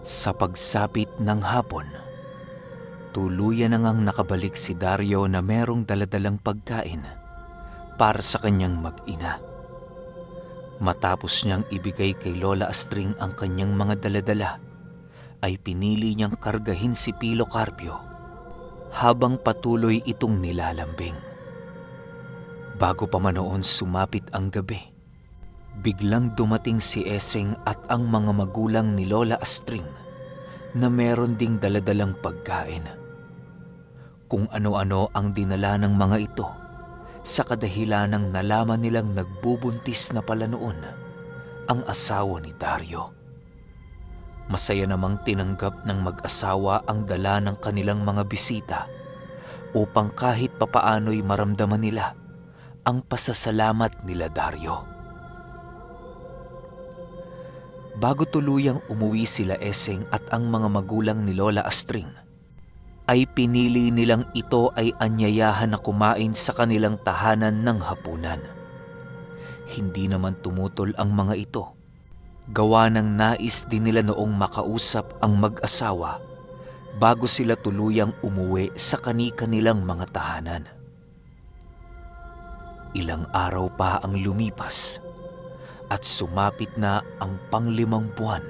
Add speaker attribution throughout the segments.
Speaker 1: Sa pagsapit ng hapon, tuluyan na ngang nakabalik si Dario na merong daladalang pagkain para sa kanyang mag-ina. Matapos niyang ibigay kay Lola Astring ang kanyang mga daladala, ay pinili niyang kargahin si Pilo Carpio habang patuloy itong nilalambing. Bago pa man noon sumapit ang gabi, biglang dumating si Eseng at ang mga magulang ni Lola Astring na meron ding daladalang pagkain. Kung ano-ano ang dinala ng mga ito sa kadahilanang nalaman nilang nagbubuntis na pala noon ang asawa ni Dario. Masaya namang tinanggap ng mag-asawa ang dala ng kanilang mga bisita upang kahit papaano'y maramdaman nila ang pasasalamat nila Dario. Bago tuluyang umuwi sila Eseng at ang mga magulang ni Lola Astring, ay pinili nilang ito ay anyayahan na kumain sa kanilang tahanan ng hapunan. Hindi naman tumutol ang mga ito. Gawa ng nais din nila noong makausap ang mag-asawa bago sila tuluyang umuwi sa kani-kanilang mga tahanan. Ilang araw pa ang lumipas at sumapit na ang pang-5 buwan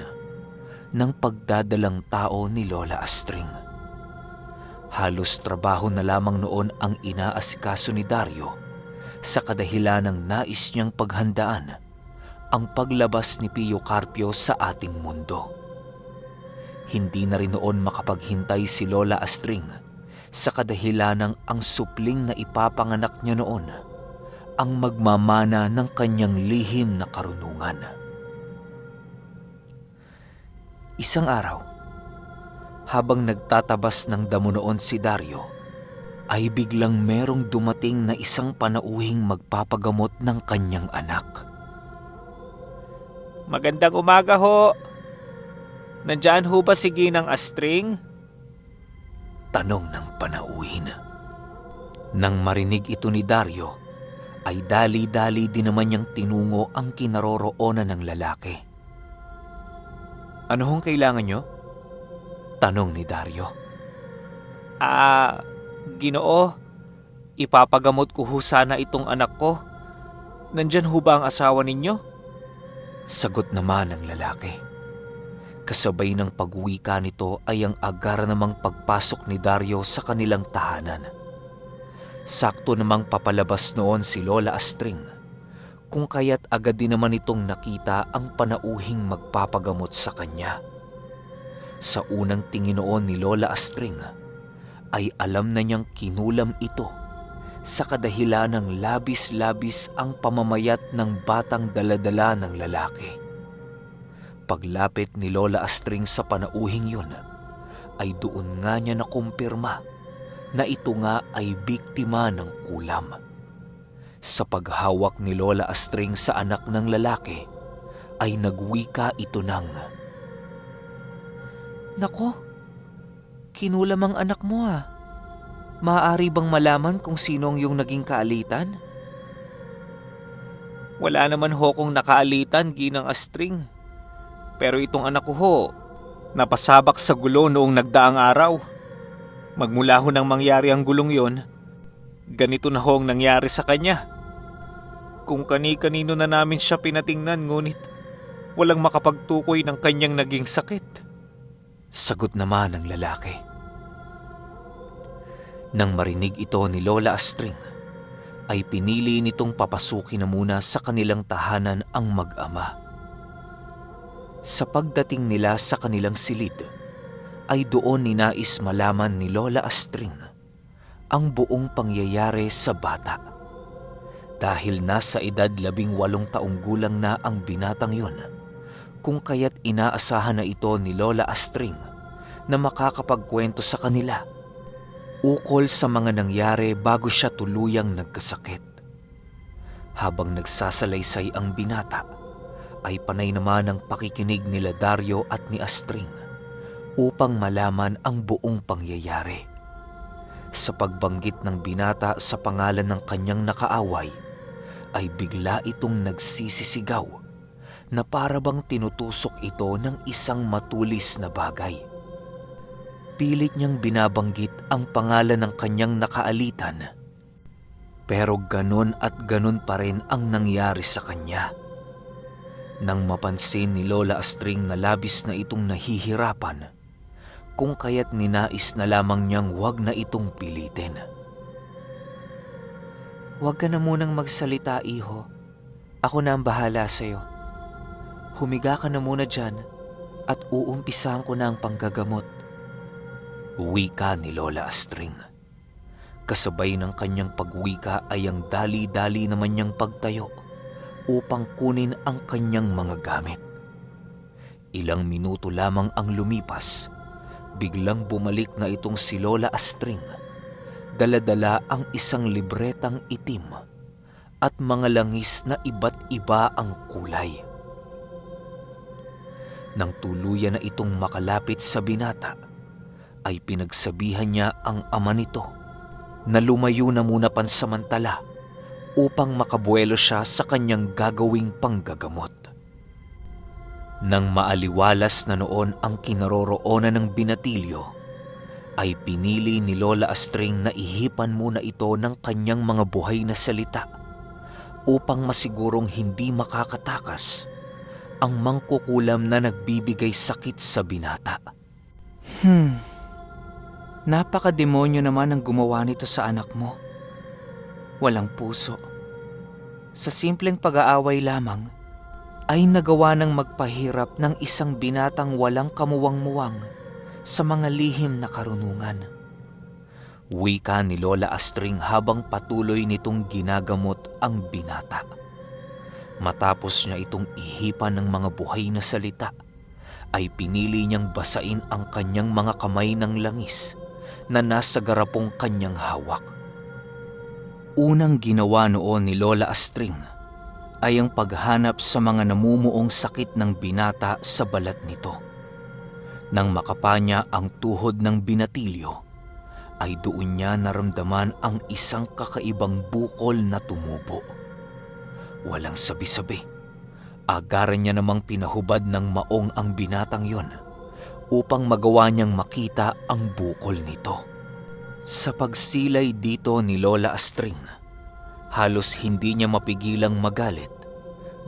Speaker 1: ng pagdadalang tao ni Lola Astring. Halos trabaho na lamang noon ang inaasikaso ni Dario sa kadahilanang nais niyang paghandaan ang paglabas ni Pio Carpio sa ating mundo. Hindi na rin noon makapaghintay si Lola Astring sa kadahilanang ang supling na ipapanganak niya noon ang magmamana ng kanyang lihim na karunungan. Isang araw, habang nagtatabas ng damo noon si Dario, ay biglang merong dumating na isang panauhing magpapagamot ng kanyang anak.
Speaker 2: Magandang umaga ho. Nandyan ho ba si Ginang Astring?
Speaker 1: Tanong ng panauhin. Nang marinig ito ni Dario, ay dali-dali din naman niyang tinungo ang kinaroroonan ng lalaki.
Speaker 2: Ano hong kailangan nyo?
Speaker 1: Tanong ni Dario.
Speaker 2: Ginoo, ipapagamot ko ho sana itong anak ko. Nandyan ho ba ang asawa ninyo?
Speaker 1: Sagot naman ng lalaki. Kasabay ng pag-uwi ka nito ay ang agara namang pagpasok ni Dario sa kanilang tahanan. Sakto namang papalabas noon si Lola Astring, kung kaya't agad din naman itong nakita ang panauhing magpapagamot sa kanya. Sa unang tingin noon ni Lola Astring, ay alam na niyang kinulam ito sa kadahilanang labis-labis ang pamamayat ng batang daladala ng lalaki. Paglapit ni Lola Astring sa panauhing yun, ay doon nga niya nakumpirma na ito nga ay biktima ng kulam. Sa paghawak ni Lola Astring sa anak ng lalaki, ay nagwika ito ng,
Speaker 2: Nako, kinulam ang anak mo ah. Maaari bang malaman kung sino ang iyong naging kaalitan? Wala naman ho kong nakaalitan, Ginang Astring. Pero itong anak ko ho, napasabak sa gulo noong nagdaang araw. Magmula ho nang mangyari ang gulong yon, ganito na ho ang nangyari sa kanya. Kung kani-kanino na namin siya pinatingnan, ngunit walang makapagtukoy ng kanyang naging sakit.
Speaker 1: sagot naman ng lalaki. Nang marinig ito ni Lola Astring, ay pinili nitong papasukin na muna sa kanilang tahanan ang mag-ama. Sa pagdating nila sa kanilang silid, ay doon ninais malaman ni Lola Astring ang buong pangyayari sa bata. Dahil nasa edad 18 taong gulang na ang binatang yun, kung kaya't inaasahan na ito ni Lola Astring na makakapagkwento sa kanila ukol sa mga nangyari bago siya tuluyang nagkasakit. Habang nagsasalaysay ang binata, ay panay naman ang pakikinig nila Dario at ni Astring upang malaman ang buong pangyayari. Sa pagbanggit ng binata sa pangalan ng kanyang nakaaway, ay bigla itong nagsisisigaw na parabang tinutusok ito ng isang matulis na bagay. Pilit niyang binabanggit ang pangalan ng kanyang nakaalitan, pero ganon at ganon pa rin ang nangyari sa kanya. Nang mapansin ni Lola Astring na labis na itong nahihirapan, kung kaya't ninais na lamang niyang huwag na itong pilitin. "Huwag ka na munang magsalita, iho. Ako na ang bahala sa'yo. Humiga ka na muna dyan at uumpisahan ko na ang panggagamot." Wika ni Lola Astring. Kasabay ng kanyang pagwika ay ang dali-dali naman niyang pagtayo upang kunin ang kanyang mga gamit. Ilang minuto lamang ang lumipas, biglang bumalik na itong si Lola Astring. Dala-dala ang isang libretang itim at mga langis na iba't iba ang kulay. Nang tuluyan na itong makalapit sa binata, ay pinagsabihan niya ang ama nito na lumayo na muna pansamantala upang makabuelo siya sa kanyang gagawing panggagamot. Nang maaliwalas na noon ang kinaroroonan ng binatilyo, ay pinili ni Lola Astring na ihipan muna ito ng kanyang mga buhay na salita upang masigurong hindi makakatakas ang mangkukulam na nagbibigay sakit sa binata. Napakademonyo naman ang gumawa nito sa anak mo. Walang puso. Sa simpleng pag-aaway lamang, ay nagawa ng magpahirap ng isang binatang walang kamuwang-muwang sa mga lihim na karunungan. Wika ni Lola Astring habang patuloy nitong ginagamot ang binata. Matapos niya itong ihipan ng mga buhay na salita, ay pinili niyang basain ang kanyang mga kamay ng langis na nasa garapong kanyang hawak. Unang ginawa noon ni Lola Astring ay ang paghanap sa mga namumuong sakit ng binata sa balat nito. Nang makapanya ang tuhod ng binatilyo, ay doon niya naramdaman ang isang kakaibang bukol na tumubo. Walang sabi-sabi, agaran niya namang pinahubad ng maong ang binatang yon upang magawa niyang makita ang bukol nito. Sa pagsilay dito ni Lola Astring, halos hindi niya mapigilang magalit,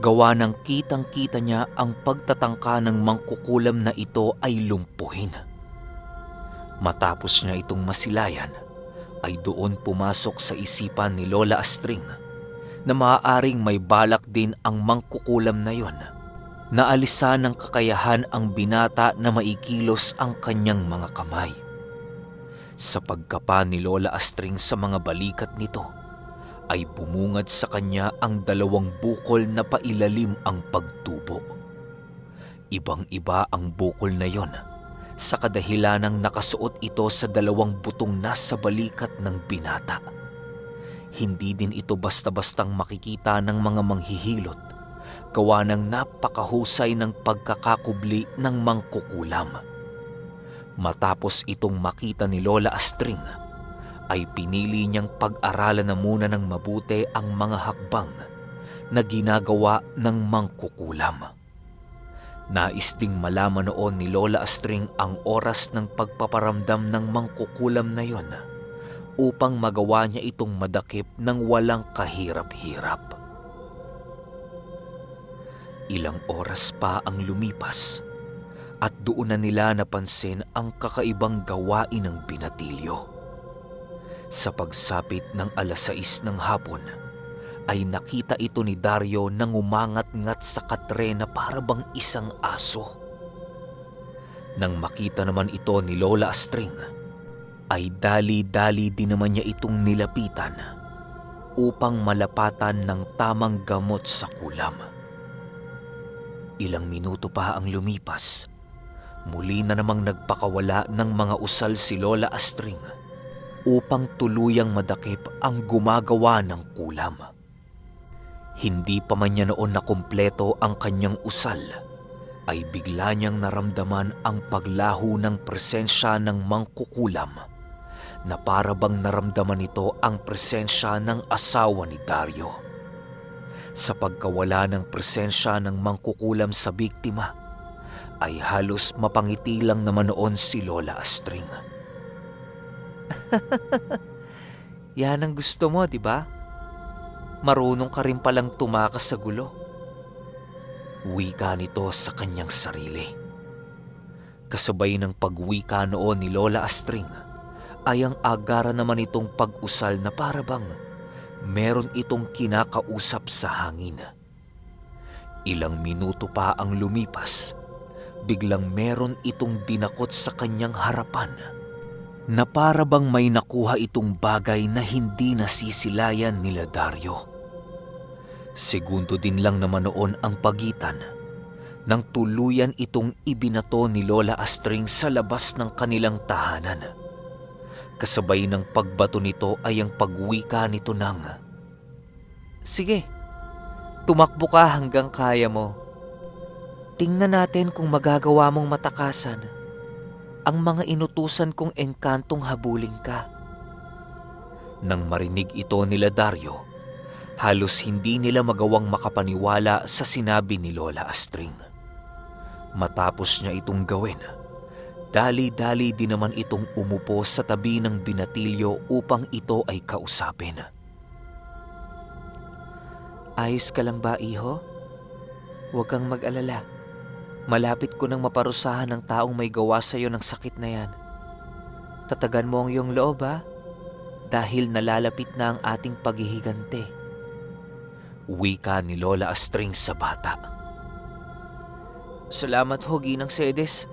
Speaker 1: gawa ng kitang-kita niya ang pagtatangka ng mangkukulam na ito ay lumpuhin. Matapos niya itong masilayan, ay doon pumasok sa isipan ni Lola Astring na maaaring may balak din ang mangkukulam na yon na alisan ng kakayahan ang binata na maikilos ang kanyang mga kamay. Sa pagkapa ni Lola Astring sa mga balikat nito, ay bumungad sa kanya ang dalawang bukol na pailalim ang pagtubo. Ibang-iba ang bukol na yon sa kadahilanang nakasuot ito sa dalawang butong nasa balikat ng binata. Hindi din ito basta-bastang makikita ng mga manghihilot, gawa ng napakahusay ng pagkakakubli ng mangkukulam. Matapos itong makita ni Lola Astring, ay pinili niyang pag-aralan na muna ng mabuti ang mga hakbang na ginagawa ng mangkukulam. Nais ding malaman noon ni Lola Astring ang oras ng pagpaparamdam ng mangkukulam na yon upang magawa niya itong madakip ng walang kahirap-hirap. Ilang oras pa ang lumipas at doon na nila napansin ang kakaibang gawain ng binatilyo. Sa pagsapit ng 6:00 ng hapon, ay nakita ito ni Dario nang umangat-ngat sa katre na parabang isang aso. Nang makita naman ito ni Lola Astring, ay dali-dali din naman niya itong nilapitan upang malapatan ng tamang gamot sa kulam. Ilang minuto pa ang lumipas, muli na namang nagpakawala ng mga usal si Lola Astring upang tuluyang madakip ang gumagawa ng kulam. Hindi pa man niya noon na kumpleto ang kanyang usal, ay bigla niyang naramdaman ang paglaho ng presensya ng mangkukulam na parabang naramdaman nito ang presensya ng asawa ni Dario. Sa pagkawala ng presensya ng mangkukulam sa biktima, ay halos mapangiti lang naman noon si Lola Astring.
Speaker 2: Yan ang gusto mo, di ba? Marunong ka rin palang tumakas sa gulo.
Speaker 1: Wika nito sa kanyang sarili. Kasabay ng pagwika noon ni Lola Astring, ay ang agara naman itong pag-usal na parabang meron itong kinakausap sa hangin. Ilang minuto pa ang lumipas, biglang meron itong dinakot sa kanyang harapan na parabang may nakuha itong bagay na hindi nasisilayan nila Dario. Segundo din lang naman noon ang pagitan nang tuluyan itong ibinato ni Lola Astring sa labas ng kanilang tahanan. Kasabay ng pagbato nito ay ang pagwika nito ng,
Speaker 2: Sige, tumakbo ka hanggang kaya mo. Tingnan natin kung magagawa mong matakasan ang mga inutusan kong engkantong habulin ka.
Speaker 1: Nang marinig ito nila Dario, halos hindi nila magawang makapaniwala sa sinabi ni Lola Astring. Matapos niya itong gawin, dali-dali din naman itong umupo sa tabi ng binatilyo upang ito ay kausapin.
Speaker 2: Ayos ka lang ba, iho? Huwag kang mag-alala. Malapit ko nang maparusahan ng taong may gawa sa iyo ng sakit na yan. Tatagan mo ang iyong loob, ha? Dahil nalalapit na ang ating paghihigante.
Speaker 1: Wika ni Lola Astring sa bata.
Speaker 2: Salamat ho, Ginang Sedes.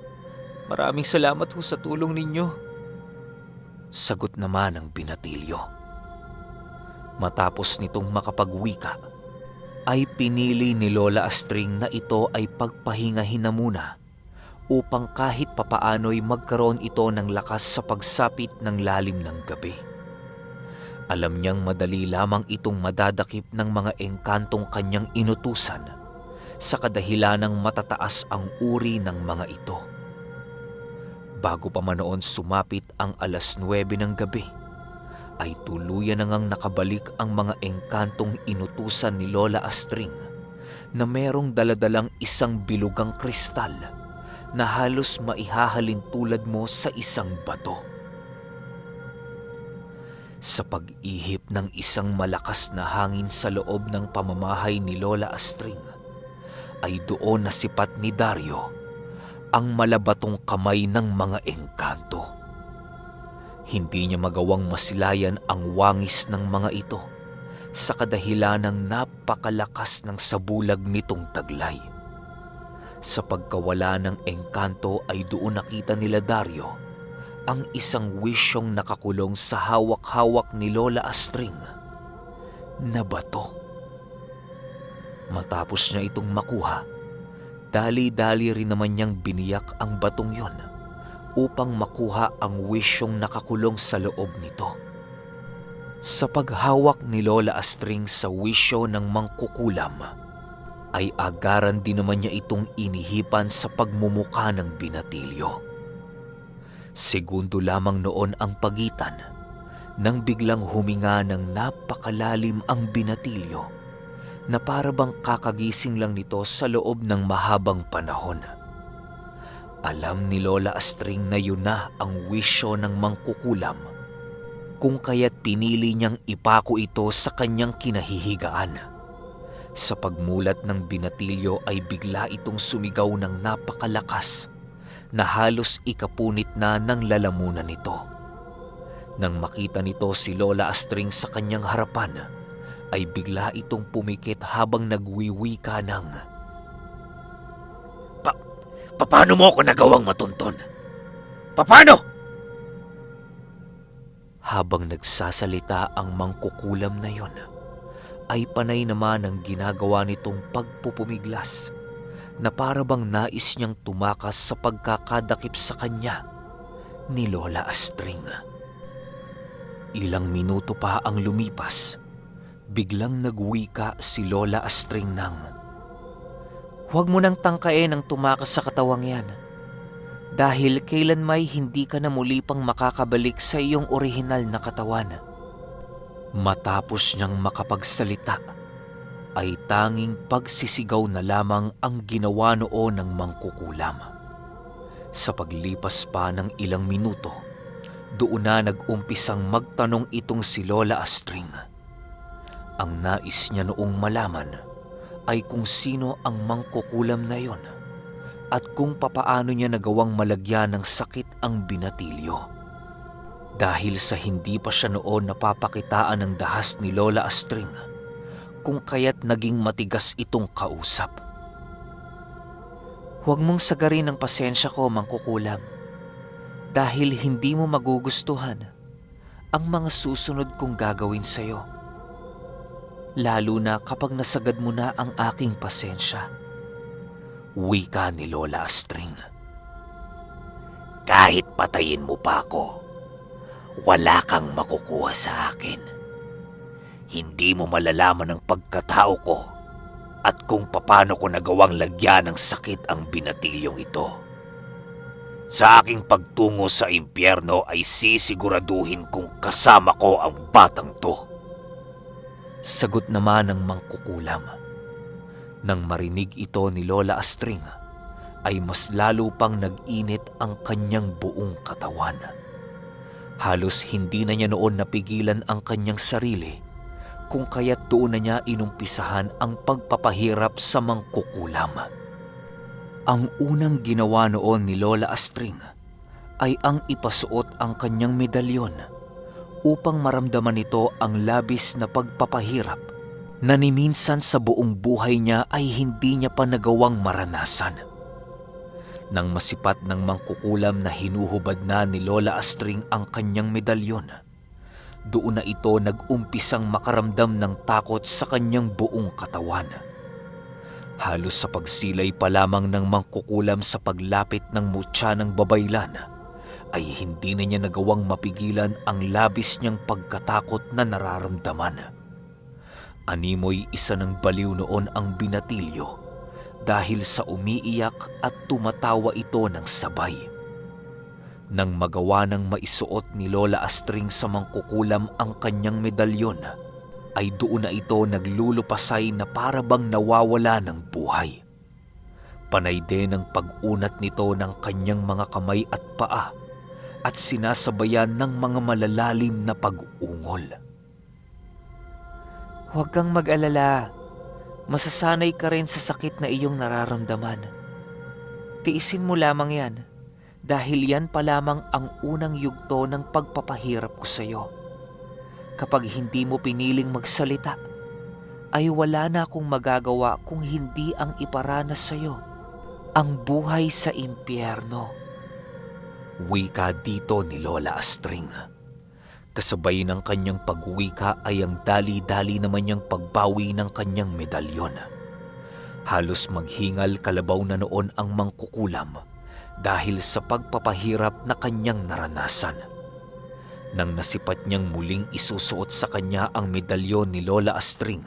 Speaker 2: Maraming salamat ho sa tulong ninyo.
Speaker 1: Sagot naman ng binatilyo. Matapos nitong makapagwika, ay pinili ni Lola Astring na ito ay pagpahingahin na muna upang kahit papaano'y magkaroon ito ng lakas sa pagsapit ng lalim ng gabi. Alam niyang madali lamang itong madadakip ng mga engkantong kanyang inutusan sa kadahilanang matataas ang uri ng mga ito. Bago pa man noon sumapit ang 9:00 ng gabi, ay tuluyan na ngang nakabalik ang mga engkantong inutusan ni Lola Astring na merong daladalang isang bilugang kristal na halos maihahalin tulad mo sa isang bato. Sa pag-ihip ng isang malakas na hangin sa loob ng pamamahay ni Lola Astring, ay doon nasipat ni Dario ang malabatong kamay ng mga engkanto. Hindi niya magawang masilayan ang wangis ng mga ito sa kadahilanang napakalakas ng sabulag nitong taglay. Sa pagkawala ng engkanto ay doon nakita nila Dario ang isang wisyong nakakulong sa hawak-hawak ni Lola Astring na bato. Matapos niya itong makuha, dali-dali rin naman niyang biniyak ang batong yon upang makuha ang wisyong nakakulong sa loob nito. Sa paghawak ni Lola Astring sa wisyo ng mangkukulam, ay agaran din naman niya itong inihipan sa pagmumuka ng binatilyo. Segundo lamang noon ang pagitan nang biglang huminga ng napakalalim ang binatilyo na parabang kakagising lang nito sa loob ng mahabang panahon. Alam ni Lola Astring na yun na ang wisyo ng mangkukulam, kung kaya't pinili niyang ipako ito sa kanyang kinahihigaan. Sa pagmulat ng binatilyo ay bigla itong sumigaw ng napakalakas na halos ikapunit na ng lalamunan nito. Nang makita nito si Lola Astring sa kanyang harapan, ay bigla itong pumikit habang nagwiwika ng, Paano mo ako nagawang matunton? Paano? Habang nagsasalita ang mangkukulam na yon, ay panay naman ang ginagawa nitong pagpupumiglas na parabang nais niyang tumakas sa pagkakadakip sa kanya ni Lola Astring. Ilang minuto pa ang lumipas, biglang nagwika si Lola Astring ng,
Speaker 2: Huwag mo nang tangkain ang tumakas sa katawang yan, dahil kailan may hindi ka na muli pang makakabalik sa iyong orihinal na katawan.
Speaker 1: Matapos niyang makapagsalita, ay tanging pagsisigaw na lamang ang ginawa noon ng mangkukulam. Sa paglipas pa ng ilang minuto, doon na nag-umpisang magtanong itong si Lola Astring. Ang nais niya noong malaman ay kung sino ang mangkukulam na yon at kung papaano niya nagawang malagyan ng sakit ang binatilyo. Dahil sa hindi pa siya noon napapakitaan ng dahas ni Lola Astring, kung kaya't naging matigas itong kausap. Huwag mong sagarin ang pasensya ko, mangkukulam, dahil hindi mo magugustuhan ang mga susunod kong gagawin sa'yo. Lalo na kapag nasagad mo na ang aking pasensya. Wika ni Lola Astring. Kahit patayin mo pa ako, wala kang makukuha sa akin. Hindi mo malalaman ang pagkatao ko at kung paano ko nagawang lagyan ng sakit ang binatilyong ito. Sa aking pagtungo sa impyerno ay sisiguraduhin kung kasama ko ang batang to. Sagot naman ng mangkukulam. Nang marinig ito ni Lola Astring, ay mas lalo pang nag-init ang kanyang buong katawan. Halos hindi na niya noon napigilan ang kanyang sarili, kung kaya't doon na niya inumpisahan ang pagpapahirap sa mangkukulam. Ang unang ginawa noon ni Lola Astring ay ang ipasuot ang kanyang medalyon upang maramdaman nito ang labis na pagpapahirap na ni minsan sa buong buhay niya ay hindi niya pa nagawang maranasan. Nang masipat ng mangkukulam na hinuhubad na ni Lola Astring ang kanyang medalyon, doon na ito nag-umpisang makaramdam ng takot sa kanyang buong katawan. Halos sa pagsilay pa lamang ng mangkukulam sa paglapit ng mutya ng babaylan, ay hindi na niya nagawang mapigilan ang labis niyang pagkatakot na nararamdaman. Animoy isa ng baliw noon ang binatilyo dahil sa umiiyak at tumatawa ito ng sabay. Nang magawa ng maisuot ni Lola Astring sa mangkukulam ang kanyang medalyon, ay doon na ito naglulupasay na para bang nawawala ng buhay. Panay din ang pag-unat nito ng kanyang mga kamay at paa at sinasabayan ng mga malalalim na pag-ungol. Huwag kang mag-alala. Masasanay ka rin sa sakit na iyong nararamdaman. Tiisin mo lamang yan, dahil yan pa lamang ang unang yugto ng pagpapahirap ko sa iyo. Kapag hindi mo piniling magsalita, ay wala na akong magagawa kung hindi ang iparanas sa iyo ang buhay sa impyerno. Wika dito ni Lola Astring. Kasabay ng kanyang pagwika ay ang dali-dali naman niyang pagbawi ng kanyang medalyon. Halos maghingal kalabaw na noon ang mangkukulam dahil sa pagpapahirap na kanyang naranasan. Nang nasipat niyang muling isusuot sa kanya ang medalyon ni Lola Astring,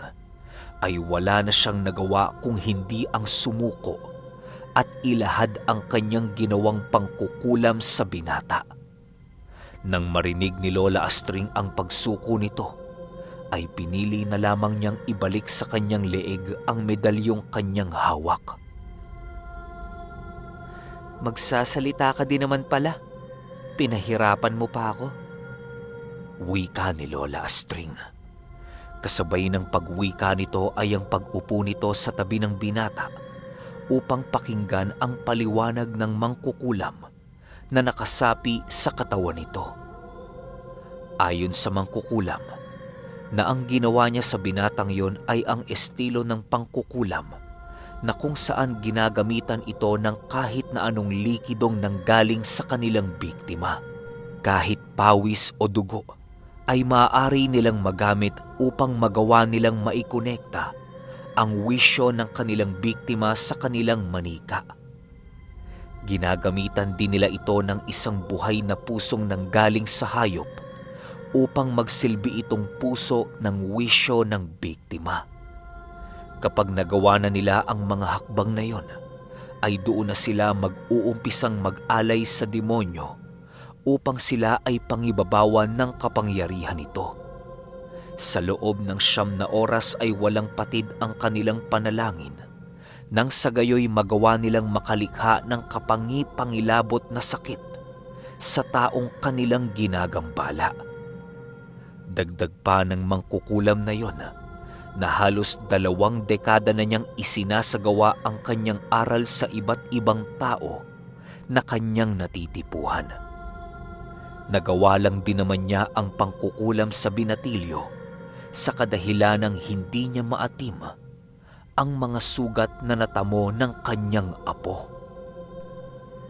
Speaker 1: ay wala na siyang nagawa kung hindi ang sumuko at ilahad ang kanyang ginawang pangkukulam sa binata. Nang marinig ni Lola Astring ang pagsuko nito, ay pinili na lamang niyang ibalik sa kanyang leeg ang medalyong kanyang hawak. Magsasalita ka din naman pala. Pinahirapan mo pa ako. Wika ni Lola Astring. Kasabay ng pagwika nito ay ang pag-upo nito sa tabi ng binata upang pakinggan ang paliwanag ng mangkukulam na nakasapi sa katawan nito. Ayon sa mangkukulam, na ang ginawa niya sa binatang yon ay ang estilo ng pangkukulam na kung saan ginagamitan ito ng kahit na anong likidong nanggaling sa kanilang biktima. Kahit pawis o dugo ay maaari nilang magamit upang magawa nilang maikonekta ang wisyo ng kanilang biktima sa kanilang manika. Ginagamitan din nila ito ng isang buhay na pusong nanggaling sa hayop upang magsilbi itong puso ng wisyo ng biktima. Kapag nagawa na nila ang mga hakbang na yon, ay doon na sila mag-uumpisang mag-alay sa demonyo upang sila ay pangibabawan ng kapangyarihan nito. Sa loob ng 9 na oras ay walang patid ang kanilang panalangin, nang sa gayoy magawa nilang makalikha ng kapangi-pangilabot na sakit sa taong kanilang ginagambala. Dagdag pa ng mangkukulam na yon na halos 2 dekada na niyang isinasagawa ang kanyang aral sa iba't ibang tao na kanyang natitipuhan. Nagawa lang din naman niya ang pangkukulam sa binatilyo sa kadahilanang hindi niya maatim ang mga sugat na natamo ng kanyang apo.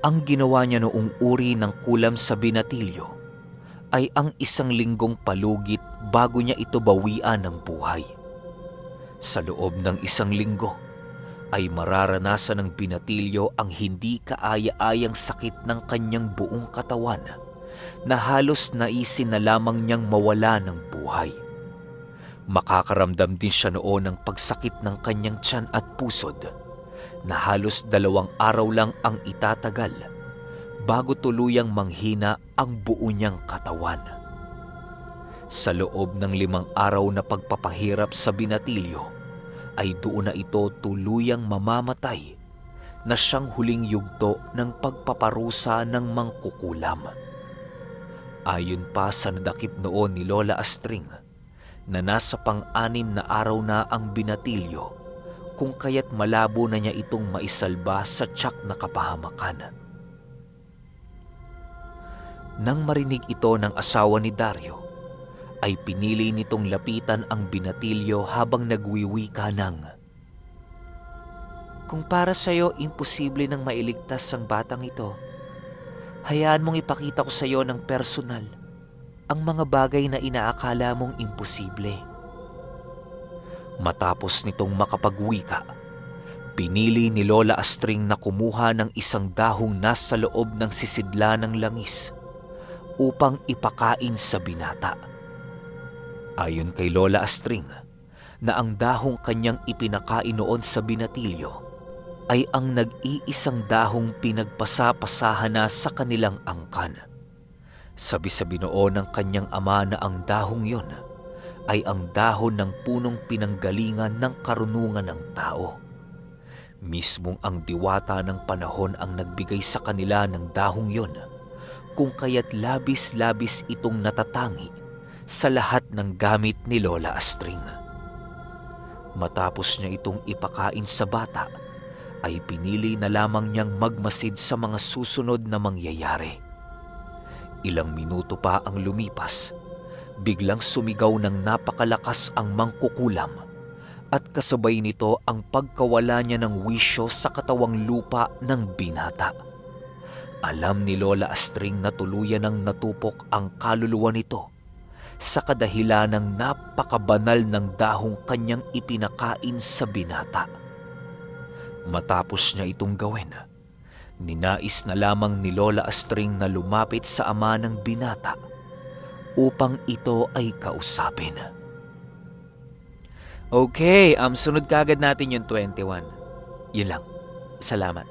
Speaker 1: Ang ginawa niya noong uri ng kulam sa binatilyo ay ang 1 linggong palugit bago niya ito bawian ng buhay. Sa loob ng 1 linggo ay mararanasan ng binatilyo ang hindi kaaya-ayang sakit ng kanyang buong katawan na halos naisin na lamang niyang mawala ng buhay. Makakaramdam din siya noon ng pagsakit ng kanyang tiyan at pusod na halos 2 araw lang ang itatagal bago tuluyang manghina ang buo niyang katawan. Sa loob ng 5 araw na pagpapahirap sa binatilyo ay doon na ito tuluyang mamamatay na siyang huling yugto ng pagpaparusa ng mangkukulam. Ayon pa sa nadakip noon ni Lola Astring na nasa pang-6 na araw na ang binatilyo kung kaya't malabo na niya itong maisalba sa tiyak na kapahamakan. Nang marinig ito ng asawa ni Dario, ay pinili nitong lapitan ang binatilyo habang nagwiwika ng, "Kung para sa'yo imposible nang mailigtas ang batang ito, hayaan mong ipakita ko sa iyo ng personal ang mga bagay na inaakala mong imposible." Matapos nitong makapagwika, pinili ni Lola Astring na kumuha ng 1 dahong nasa loob ng sisidla ng langis upang ipakain sa binata. Ayon kay Lola Astring, na ang dahong kanyang ipinakain noon sa binatilyo ay ang nag-iisang dahong pinagpasapasahan na sa kanilang angkan. Sabi-sabi noon ng kanyang ama na ang dahong yon ay ang dahon ng punong pinanggalingan ng karunungan ng tao. Mismong ang diwata ng panahon ang nagbigay sa kanila ng dahong yon, kung kaya't labis-labis itong natatangi sa lahat ng gamit ni Lola Astring. Matapos niya itong ipakain sa bata, ay pinili na lamang niyang magmasid sa mga susunod na mangyayari. Ilang minuto pa ang lumipas, biglang sumigaw ng napakalakas ang mangkukulam at kasabay nito ang pagkawala niya ng wisyo sa katawang lupa ng binata. Alam ni Lola Astring na tuluyan ng natupok ang kaluluwa nito sa kadahilanang napakabanal ng dahong kanyang ipinakain sa binata. Matapos niya itong gawin, ninais na lamang ni Lola Astring na lumapit sa ama ng binata upang ito ay kausapin.
Speaker 2: Okay, sunod kagad natin yung 21.
Speaker 1: Yun lang. Salamat.